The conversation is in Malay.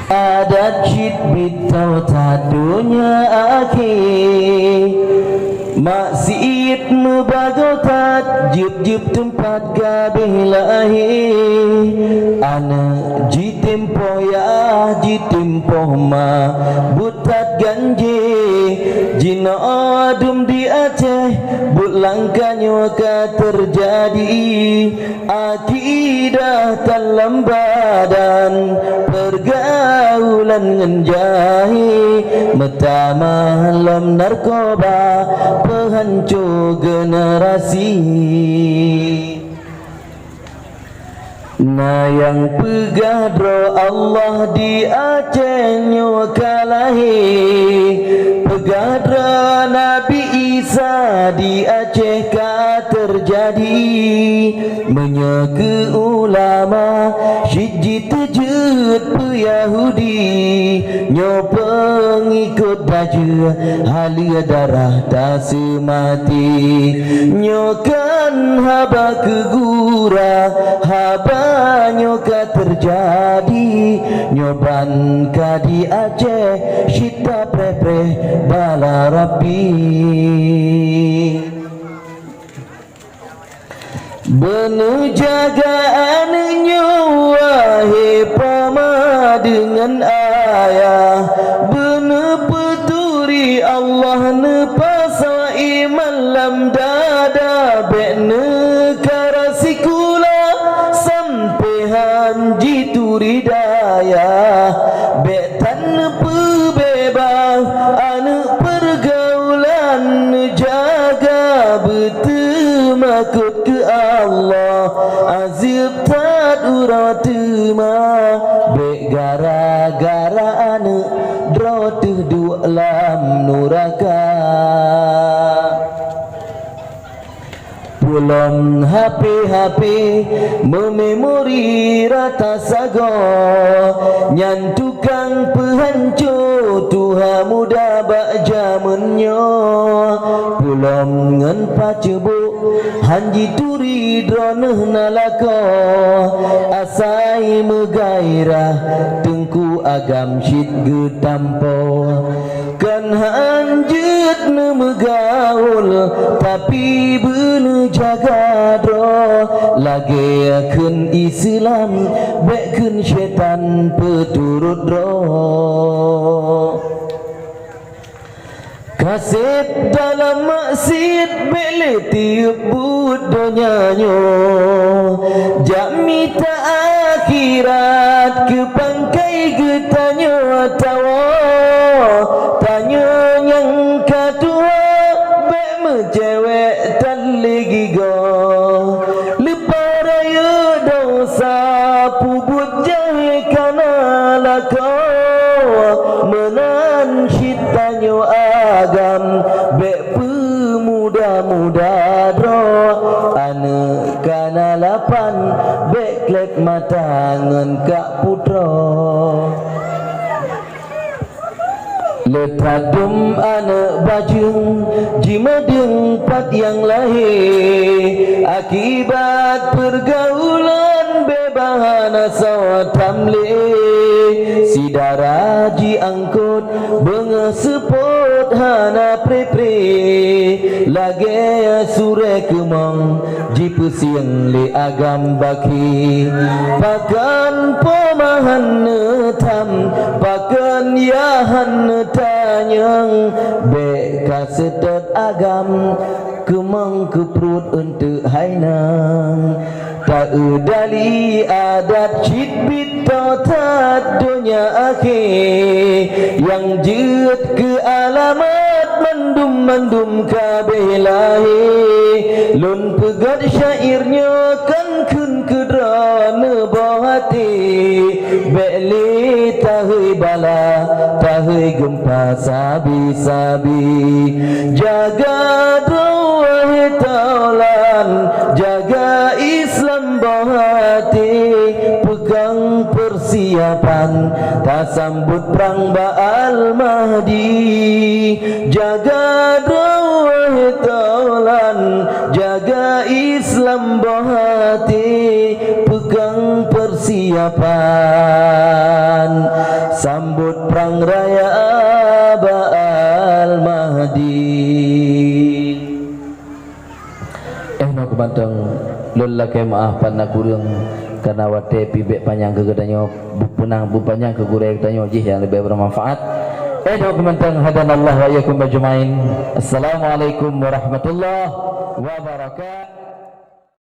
adat syid bitau tadunya akhir maksiat membagau tat jib tempat kabeh lahir anak jitempo ya jitempo ma butat ganje jina adum di Aceh but langkahnya ka terjadi akidah dalam badan pergaulan ngenjahi meta malam narkoba penghancur generasi. Nah yang pegah dro Allah di Aceh nyokalahi pegah dro Nabi Isa di Aceh ka terjadi menyeke ulama syiji tejut pe Yahudi nyo pengikut baju halia darah tak semati nyokan haba kegura haba nyoka terjadi nyoban ka di Aceh syita preh bala rapi bener jagaan nyawahe pama dengan ayah bener peturi Allah nepasa iman lam dada bekne karasikula sampehan jituri daya betan pebebas anak pergaulan jaga betul makut ke Allah azib tak uratema bek gara-gara anak drotuh du lam nuraka pulang HP mememori rata sago nyan tukang pehancur tuha muda bak jamannya pulang ngan pacebuk hanji turi droneh nalako asai megairah tengku agam syid getampo kan hanjut ne megaul tapi bener jaga dro lagi akan Islam bekin syaitan peturut dro kasih dalam maksiat bele tiup budonyanyo jamita akhirat ke pangkai getanyo tawa tanya yang kedua be mecewek taligi go lepas raya dosa pubut jahe kana lako menan syittanyo agam be pemuda-muda dro ane kana lapan be klek mata ngan kak putra letadum anak bajung jimadeng pat yang lahir akibat pergaulan bebahana sawatamle sidara ji angkut benga sepot hana pre-pre lage sure kemang ji pusiang le agam baki pakan pemahan netam pakan yahan tanyang be kasetet agam kemang keprut untuk hainang tak udali adat syid bitotat dunia akhir yang jut ke alamat mandum kabeh lahir lun pegat syairnya kan kun kedrana bahati beli tahui bala tahui gempa sabi-sabi jaga doa taulan jaga Islam bahati pegang persiapan tak sambut perang Ba'al Mahdi jaga doa taulan jaga Islam bahati pegang persiapan persiapan sambut perang raya Ba'al Mahdi. Nak bantang lelaki maaf panah kurang karena wate pibek panjang kegedanyo bupunang bupanjang kegurek danyo jih yang lebih bermanfaat. Nak bantang hadanallahu wa iyyakum ajmain. Assalamualaikum warahmatullahi wabarakatuh.